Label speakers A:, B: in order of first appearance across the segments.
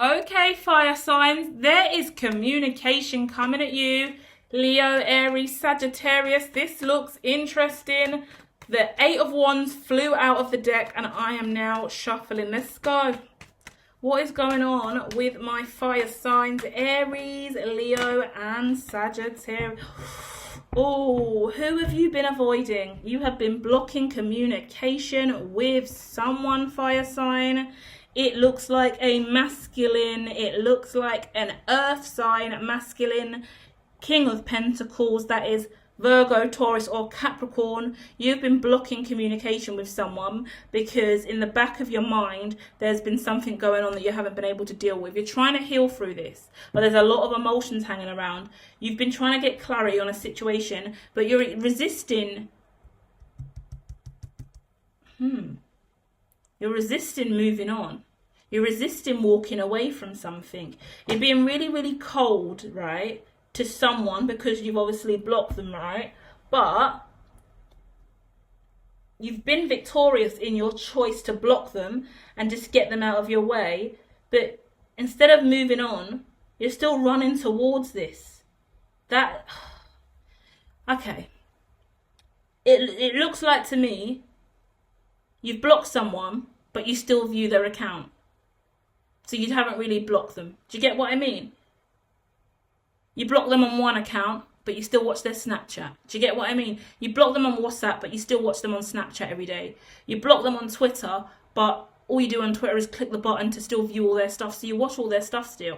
A: Okay, fire signs, there is communication coming at you. Leo, Aries, Sagittarius, this looks interesting. The Eight of Wands flew out of the deck and I am now shuffling. Let's go. What is going on with my fire signs? Aries, Leo, and Sagittarius. Oh, who have you been avoiding? You have been blocking communication with someone, fire sign. It looks like a masculine, it looks like an earth sign, masculine, King of Pentacles, that is Virgo, Taurus, or Capricorn. You've been blocking communication with someone because in the back of your mind, there's been something going on that you haven't been able to deal with. You're trying to heal through this, but there's a lot of emotions hanging around. You've been trying to get clarity on a situation, but you're resisting. You're resisting moving on. You're resisting walking away from something. You're being really, really cold, right, to someone because you've obviously blocked them, right? But you've been victorious in your choice to block them and just get them out of your way. But instead of moving on, you're still running towards this. Okay. It looks like to me you've blocked someone, but you still view their account. So you haven't really blocked them. Do you get what I mean? You block them on one account, but you still watch their Snapchat. Do you get what I mean? You block them on WhatsApp, but you still watch them on Snapchat every day. You block them on Twitter, but all you do on Twitter is click the button to still view all their stuff. So you watch all their stuff still,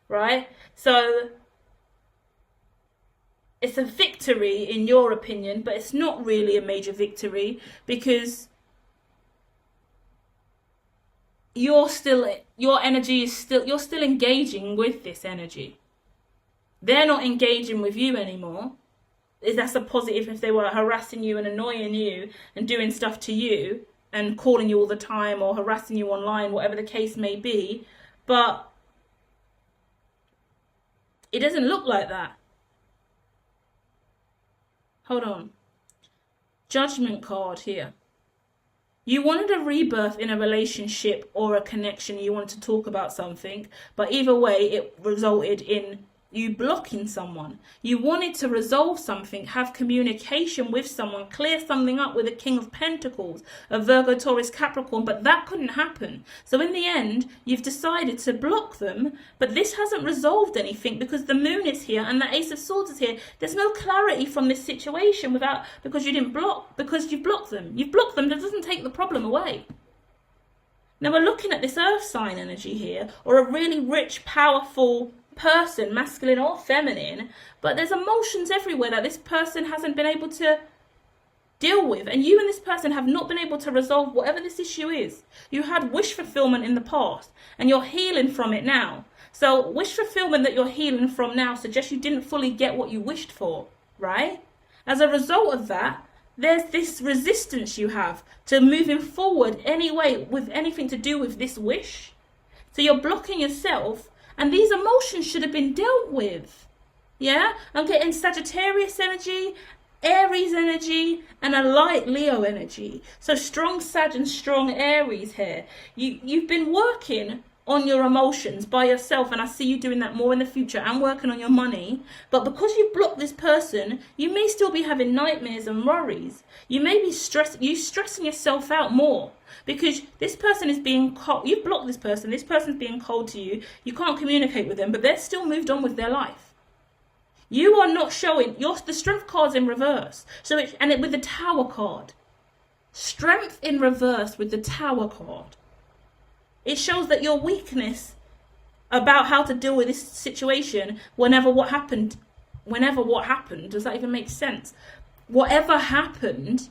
A: right? So it's a victory in your opinion, but it's not really a major victory because your energy is still, you're still engaging with this energy. They're not engaging with you anymore. That's a positive if they were harassing you and annoying you and doing stuff to you and calling you all the time or harassing you online, whatever the case may be. But it doesn't look like that. Hold on. Judgment card here. You wanted a rebirth in a relationship or a connection. You wanted to talk about something. But either way, it resulted in you blocking someone. You wanted to resolve something, have communication with someone, clear something up with a King of Pentacles, a Virgo, Taurus, Capricorn, but that couldn't happen. So in the end, you've decided to block them, but this hasn't resolved anything because the Moon is here and the Ace of Swords is here. There's no clarity from this situation because you didn't block, because you've blocked them. You've blocked them, that doesn't take the problem away. Now we're looking at this earth sign energy here, or a really rich, powerful person, masculine or feminine, but there's emotions everywhere that this person hasn't been able to deal with, and you and this person have not been able to resolve whatever this issue is. You had wish fulfillment in the past and you're healing from it now. So wish fulfillment that you're healing from now suggests you didn't fully get what you wished for, right? As a result of that, there's this resistance you have to moving forward anyway with anything to do with this wish. So you're blocking yourself. And these emotions should have been dealt with. Yeah? I'm getting Sagittarius energy, Aries energy, and a light Leo energy. So strong Sag and strong Aries here. You've been working on your emotions by yourself, and I see you doing that more in the future, and working on your money. But because you've blocked this person, you may still be having nightmares and worries. You may be stressing yourself out more. Because this person is being cold. You've blocked this person's being cold to you. You can't communicate with them, but they're still moved on with their life. You are not showing, the strength card's in reverse. So with the Tower card. Strength in reverse with the Tower card. It shows that your weakness about how to deal with this situation, whenever what happened, does that even make sense? Whatever happened,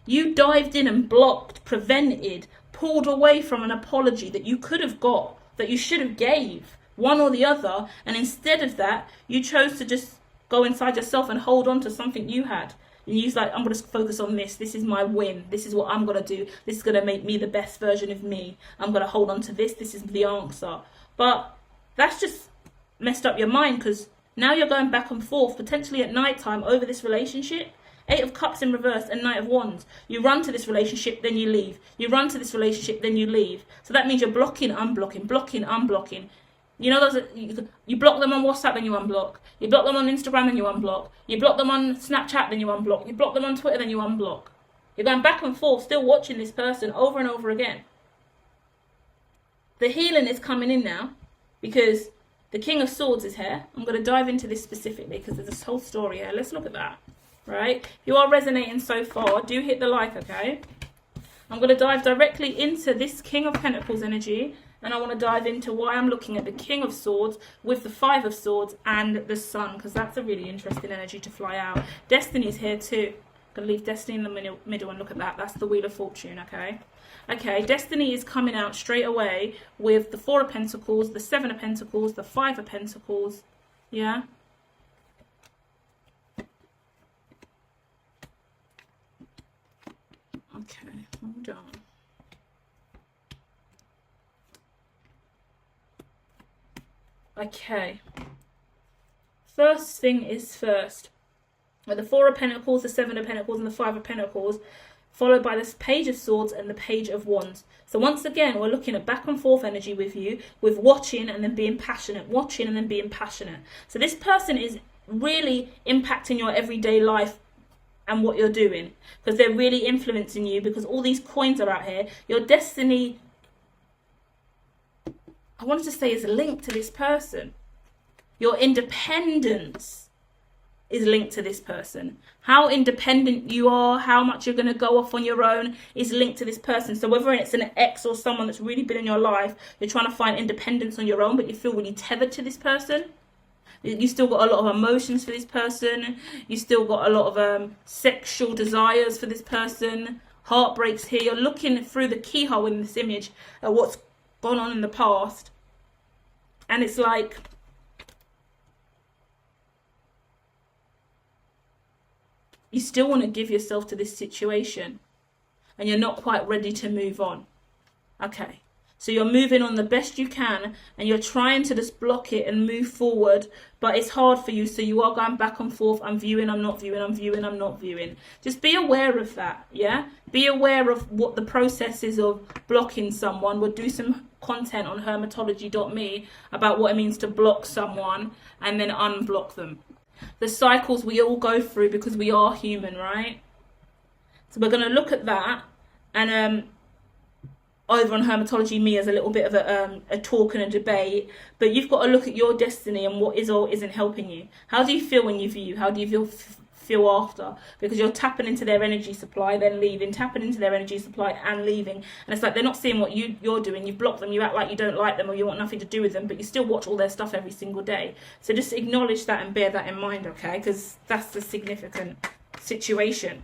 A: you dived in and blocked, prevented, pulled away from an apology that you could have got, that you should have gave, one or the other, and instead of that, you chose to just go inside yourself and hold on to something you had. And you was like, I'm going to focus on this. This is my win. This is what I'm going to do. This is going to make me the best version of me. I'm going to hold on to this. This is the answer. But that's just messed up your mind because now you're going back and forth, potentially at night time over this relationship. Eight of Cups in reverse and Knight of Wands. You run to this relationship, then you leave. You run to this relationship, then you leave. So that means you're blocking, unblocking, blocking, unblocking. You know, you block them on WhatsApp, then you unblock. You block them on Instagram, then you unblock. You block them on Snapchat, then you unblock. You block them on Twitter, then you unblock. You're going back and forth, still watching this person over and over again. The healing is coming in now because the King of Swords is here. I'm going to dive into this specifically because there's this whole story here. Let's look at that, right? If you are resonating so far, do hit the like, okay? I'm going to dive directly into this King of Pentacles energy, and I want to dive into why I'm looking at the King of Swords with the Five of Swords and the Sun, because that's a really interesting energy to fly out. Destiny's here too. I'm going to leave Destiny in the middle and look at that. That's the Wheel of Fortune, okay? Okay, Destiny is coming out straight away with the Four of Pentacles, the Seven of Pentacles, the Five of Pentacles, yeah? Okay, hold on. Okay. First thing is first. With the Four of Pentacles, the Seven of Pentacles, and the Five of Pentacles, followed by this Page of Swords and the Page of Wands. So once again, we're looking at back and forth energy with you, with watching and then being passionate, watching and then being passionate. So this person is really impacting your everyday life and what you're doing, because they're really influencing you, because all these coins are out here. Your destiny, I wanted to say, is linked to this person. Your independence is linked to this person. How independent you are, how much you're going to go off on your own is linked to this person. So whether it's an ex or someone that's really been in your life, you're trying to find independence on your own, but you feel really tethered to this person. You still got a lot of emotions for this person. You still got a lot of sexual desires for this person. Heartbreaks here. You're looking through the keyhole in this image at what's gone on in the past. And it's like, you still want to give yourself to this situation and you're not quite ready to move on. Okay, so you're moving on the best you can and you're trying to just block it and move forward, but it's hard for you, so you are going back and forth. I'm viewing, I'm not viewing, I'm viewing, I'm not viewing. Just be aware of that, yeah? Be aware of what the process is of blocking someone. We'll do some content on hermitology.me about what it means to block someone and then unblock them. The cycles we all go through because we are human, right? So we're going to look at that, and over on Hermitology Me as a little bit of a talk and a debate, but you've got to look at your destiny and what is or isn't helping you. How do you feel when you view? How do you feel after? Because you're tapping into their energy supply, then leaving, tapping into their energy supply and leaving, and it's like they're not seeing what you're doing. You block them, you act like you don't like them or you want nothing to do with them, but you still watch all their stuff every single day. So just acknowledge that and bear that in mind, okay? Because that's the significant situation.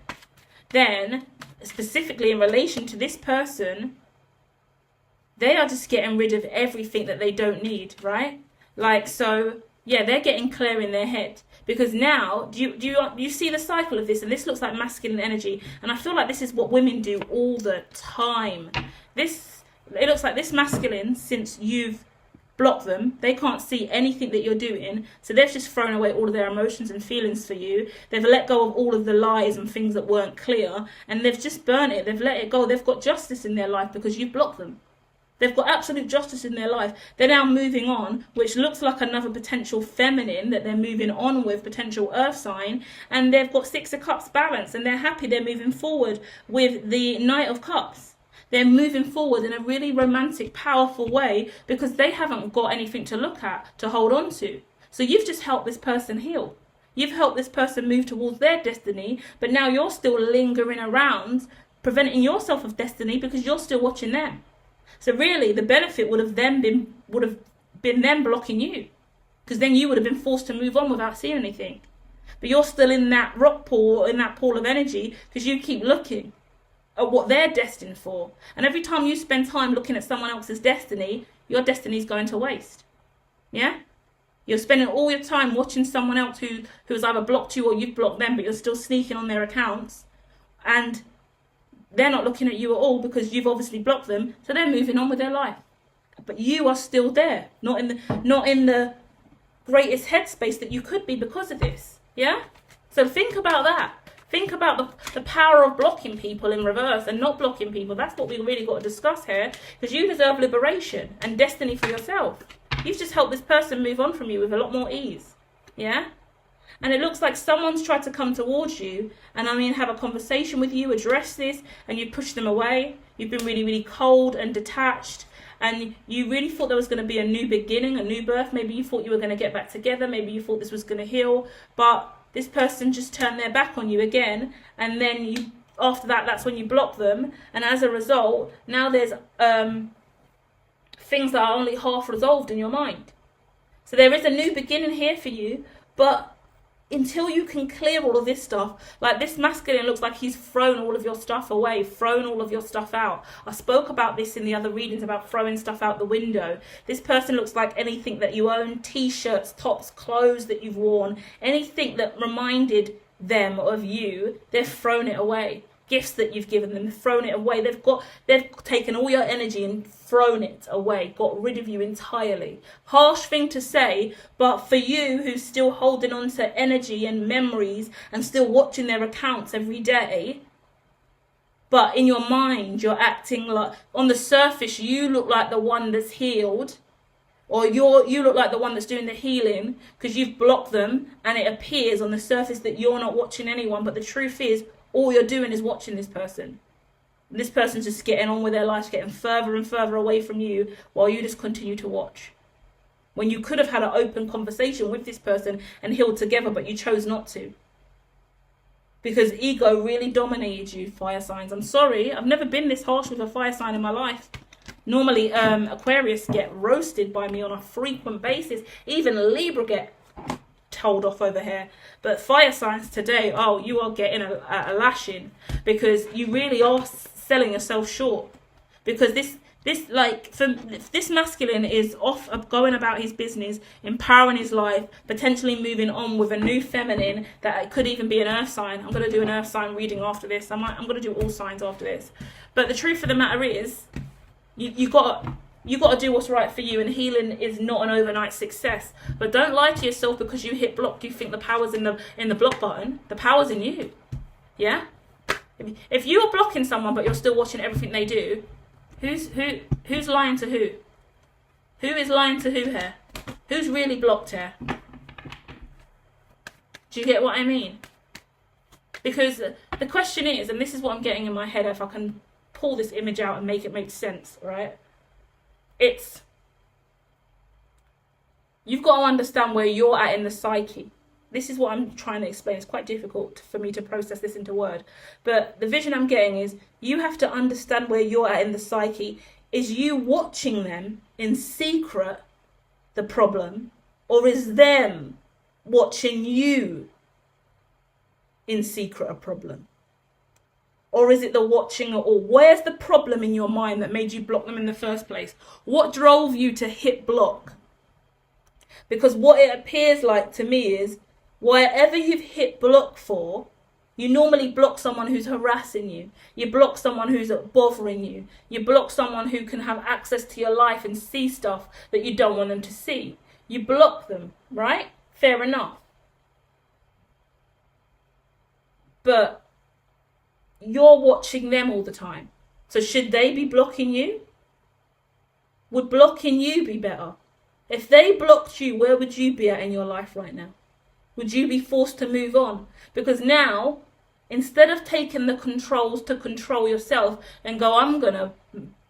A: Then, specifically in relation to this person, they are just getting rid of everything that they don't need, right? Like, so yeah, they're getting clear in their head. Because now, do you see the cycle of this? And this looks like masculine energy. And I feel like this is what women do all the time. It looks like this masculine, since you've blocked them, they can't see anything that you're doing. So they've just thrown away all of their emotions and feelings for you. They've let go of all of the lies and things that weren't clear. And they've just burnt it. They've let it go. They've got justice in their life because you've blocked them. They've got absolute justice in their life. They're now moving on, which looks like another potential feminine that they're moving on with, potential earth sign. And they've got Six of Cups balance, and they're happy. They're moving forward with the Knight of Cups. They're moving forward in a really romantic, powerful way because they haven't got anything to look at, to hold on to. So you've just helped this person heal. You've helped this person move towards their destiny, but now you're still lingering around, preventing yourself of destiny because you're still watching them. So really, the benefit would have been them blocking you, because then you would have been forced to move on without seeing anything. But you're still in that rock pool, in that pool of energy, because you keep looking at what they're destined for. And every time you spend time looking at someone else's destiny, your destiny is going to waste. Yeah? You're spending all your time watching someone else who has either blocked you or you've blocked them, but you're still sneaking on their accounts. And they're not looking at you at all because you've obviously blocked them, so they're moving on with their life. But you are still there, not in the greatest headspace that you could be because of this. Yeah? So think about that. Think about the power of blocking people in reverse and not blocking people. That's what we really got to discuss here, because you deserve liberation and destiny for yourself. You've just helped this person move on from you with a lot more ease. Yeah? And it looks like someone's tried to come towards you and have a conversation with you, address this, and you push them away. You've been really, really cold and detached, and you really thought there was going to be a new beginning, a new birth. Maybe you thought you were going to get back together. Maybe you thought this was going to heal, but this person just turned their back on you again, and then after that, that's when you block them, and as a result, now there's things that are only half resolved in your mind. So there is a new beginning here for you, but until you can clear all of this stuff, like this masculine looks like he's thrown all of your stuff away, thrown all of your stuff out. I spoke about this in the other readings about throwing stuff out the window. This person looks like anything that you own, t-shirts, tops, clothes that you've worn, anything that reminded them of you, they've thrown it away. Gifts that you've given them, thrown it away. They've taken all your energy and thrown it away, got rid of you entirely. Harsh thing to say, but for you who's still holding on to energy and memories and still watching their accounts every day, but in your mind you're acting like, on the surface you look like the one that's healed, or you look like the one that's doing the healing because you've blocked them, and it appears on the surface that you're not watching anyone, but the truth is all you're doing is watching this person. This person's just getting on with their life, getting further and further away from you while you just continue to watch. When you could have had an open conversation with this person and healed together, but you chose not to. Because ego really dominated you, fire signs. I'm sorry, I've never been this harsh with a fire sign in my life. Normally, Aquarius get roasted by me on a frequent basis. Even Libra get told off over here, but fire signs today, you are getting a lashing, because you really are selling yourself short. Because this masculine is off going about his business, empowering his life, potentially moving on with a new feminine that could even be an earth sign. I'm going to do an earth sign reading after this. I'm going to do all signs after this. But the truth of the matter is, you got to do what's right for you, and healing is not an overnight success. But don't lie to yourself because you hit block. You think the power's in the block button. The power's in you. Yeah? If you're blocking someone but you're still watching everything they do, who's lying to who? Who is lying to who here? Who's really blocked here? Do you get what I mean? Because the question is, and this is what I'm getting in my head, if I can pull this image out and make it make sense, right? You've got to understand where you're at in the psyche. This is what I'm trying to explain. It's quite difficult for me to process this into word. But the vision I'm getting is you have to understand where you're at in the psyche. Is you watching them in secret the problem, or is them watching you in secret a problem? Or is it the watching, or where's the problem in your mind that made you block them in the first place? What drove you to hit block? Because what it appears like to me is, wherever you've hit block for, you normally block someone who's harassing you. You block someone who's bothering you. You block someone who can have access to your life and see stuff that you don't want them to see. You block them, right? Fair enough. But you're watching them all the time. So should they be blocking you? Would blocking you be better? If they blocked you, where would you be at in your life right now? Would you be forced to move on? Because now, instead of taking the controls to control yourself and go, I'm going to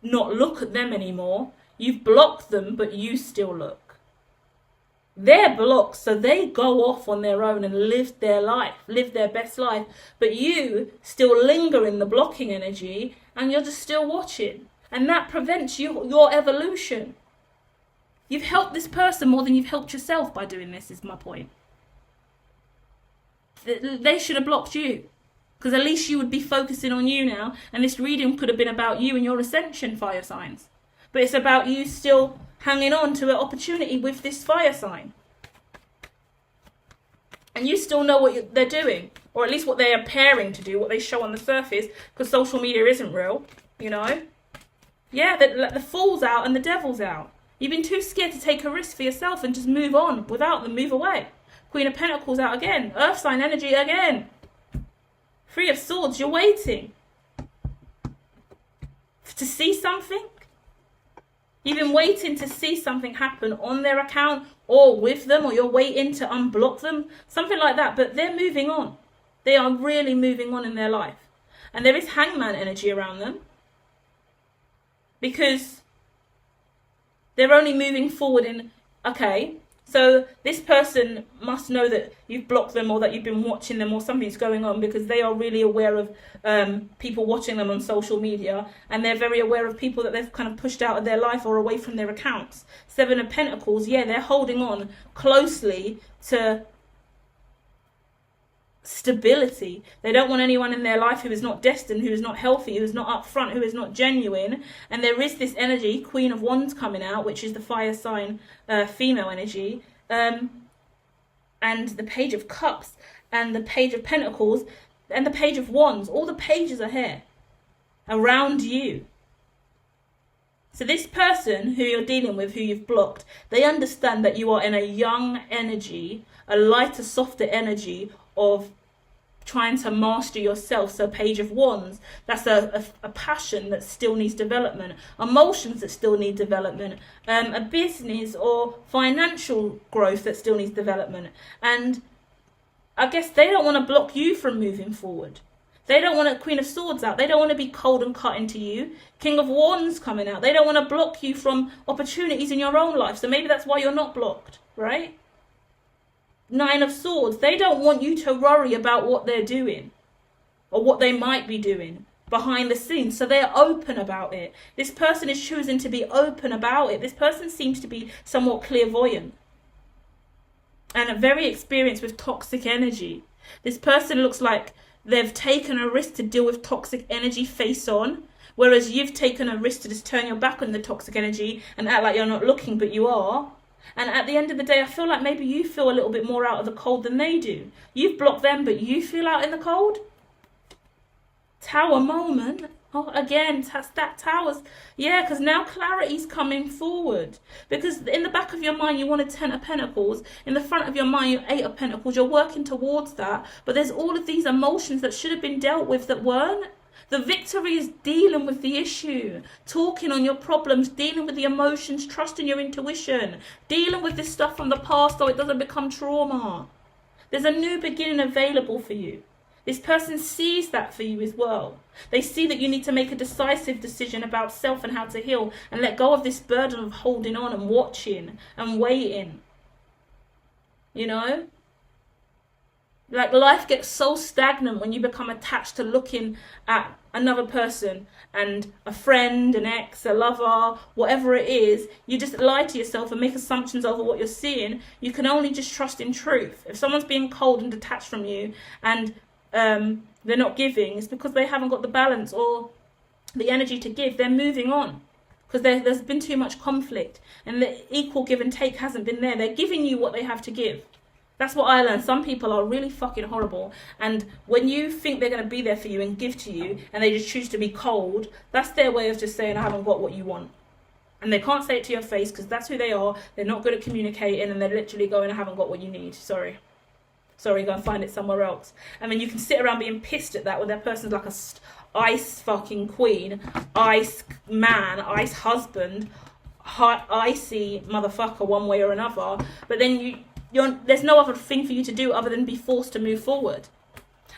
A: not look at them anymore, you've blocked them, but you still look. They're blocked, so they go off on their own and live their life, live their best life. But you still linger in the blocking energy, and you're just still watching. And that prevents your evolution. You've helped this person more than you've helped yourself by doing this, is my point. They should have blocked you. Because at least you would be focusing on you now, and this reading could have been about you and your ascension, fire signs. But it's about you still hanging on to an opportunity with this fire sign. And you still know what they're doing, or at least what they're appearing to do, what they show on the surface, because social media isn't real, you know? Yeah, the fool's out and the devil's out. You've been too scared to take a risk for yourself and just move on without them, move away. Queen of Pentacles out again, Earth sign energy again. Three of Swords, you're waiting to see something. You've been waiting to see something happen on their account or with them, or you're waiting to unblock them, something like that. But they're moving on. They are really moving on in their life. And there is hangman energy around them, because they're only moving forward in, okay, so this person must know that you've blocked them, or that you've been watching them, or something's going on, because they are really aware of people watching them on social media, and they're very aware of people that they've kind of pushed out of their life or away from their accounts. Seven of Pentacles, yeah, they're holding on closely to stability. They don't want anyone in their life who is not destined, who is not healthy, who is not upfront, who is not genuine. And there is this energy, Queen of Wands coming out, which is the fire sign female energy, and the Page of Cups, and the Page of Pentacles, and the Page of Wands. All the pages are here around you. So this person who you're dealing with, who you've blocked, they understand that you are in a young energy, a lighter, softer energy of trying to master yourself. So Page of Wands, that's a passion that still needs development, emotions that still need development, a business or financial growth that still needs development. And I guess they don't want to block you from moving forward. They don't want a Queen of Swords out. They don't want to be cold and cutting to you. King of Wands coming out. They don't want to block you from opportunities in your own life. So maybe that's why you're not blocked, right? Nine of Swords, they don't want you to worry about what they're doing or what they might be doing behind the scenes. So they're open about it. This person is choosing to be open about it. This person seems to be somewhat clairvoyant and very experienced with toxic energy. This person looks like they've taken a risk to deal with toxic energy face on, whereas you've taken a risk to just turn your back on the toxic energy and act like you're not looking, but you are. And at the end of the day, I feel like maybe you feel a little bit more out of the cold than they do. You've blocked them, but you feel out in the cold. Tower moment. Oh, again, that Towers. Yeah, because now clarity's coming forward. Because in the back of your mind, you want a 10 of Pentacles. In the front of your mind, you're 8 of Pentacles. You're working towards that. But there's all of these emotions that should have been dealt with that weren't. The victory is dealing with the issue, talking on your problems, dealing with the emotions, trusting your intuition, dealing with this stuff from the past so it doesn't become trauma. There's a new beginning available for you. This person sees that for you as well. They see that you need to make a decisive decision about self and how to heal and let go of this burden of holding on and watching and waiting. You know? Like, life gets so stagnant when you become attached to looking at another person and a friend, an ex, a lover, whatever it is. You just lie to yourself and make assumptions over what you're seeing. You can only just trust in truth. If someone's being cold and detached from you and they're not giving, it's because they haven't got the balance or the energy to give. They're moving on because there's been too much conflict and the equal give and take hasn't been there. They're giving you what they have to give. That's what I learned. Some people are really fucking horrible. And when you think they're going to be there for you and give to you, and they just choose to be cold, that's their way of just saying, I haven't got what you want. And they can't say it to your face because that's who they are. They're not good at communicating, and they're literally going, I haven't got what you need. Sorry, go and find it somewhere else. And then you can sit around being pissed at that when that person's like a ice fucking queen, ice man, ice husband, hot, icy motherfucker one way or another. But then there's no other thing for you to do other than be forced to move forward.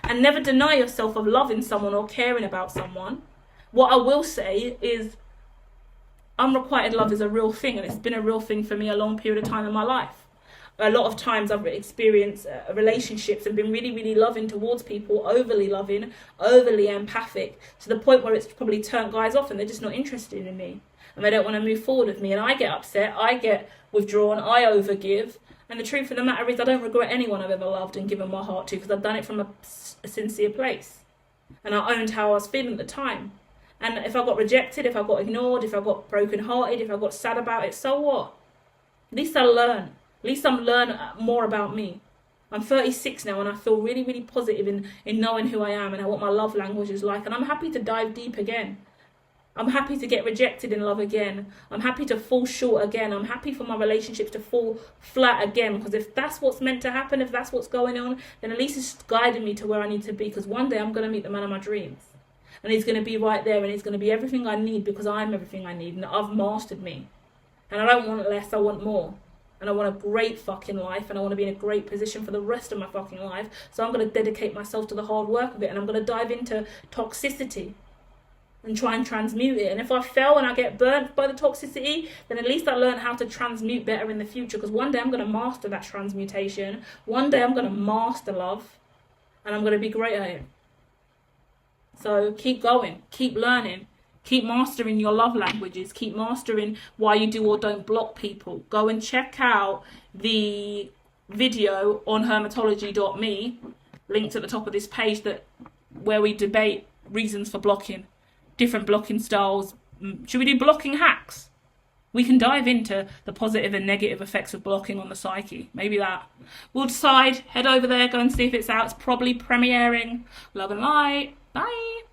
A: And never deny yourself of loving someone or caring about someone. What I will say is unrequited love is a real thing, and it's been a real thing for me a long period of time in my life. A lot of times I've experienced relationships and been really, really loving towards people, overly loving, overly empathic, to the point where it's probably turned guys off and they're just not interested in me. And they don't want to move forward with me. And I get upset, I get withdrawn, I overgive. And the truth of the matter is I don't regret anyone I've ever loved and given my heart to, because I've done it from a sincere place. And I owned how I was feeling at the time. And if I got rejected, if I got ignored, if I got brokenhearted, if I got sad about it, so what? At least I learn. At least I'm learning more about me. I'm 36 now and I feel really, really positive in knowing who I am and what my love language is like. And I'm happy to dive deep again. I'm happy to get rejected in love again. I'm happy to fall short again. I'm happy for my relationships to fall flat again. Because if that's what's meant to happen, if that's what's going on, then at least it's guiding me to where I need to be. Because one day I'm going to meet the man of my dreams. And he's going to be right there and he's going to be everything I need because I'm everything I need. And I've mastered me. And I don't want less, I want more. And I want a great fucking life, and I want to be in a great position for the rest of my fucking life. So I'm going to dedicate myself to the hard work of it, and I'm going to dive into toxicity and try and transmute it. And if I fail and I get burnt by the toxicity, then at least I learn how to transmute better in the future, because one day I'm going to master that transmutation. One day I'm going to master love, and I'm going to be great at it. So keep going, keep learning, keep mastering your love languages, keep mastering why you do or don't block people. Go and check out the video on hermitology.me, linked at the top of this page, where we debate reasons for blocking, different blocking styles. Should we do blocking hacks? We can dive into the positive and negative effects of blocking on the psyche. Maybe that. We'll decide. Head over there, go and see if it's out. It's probably premiering. Love and light. Bye.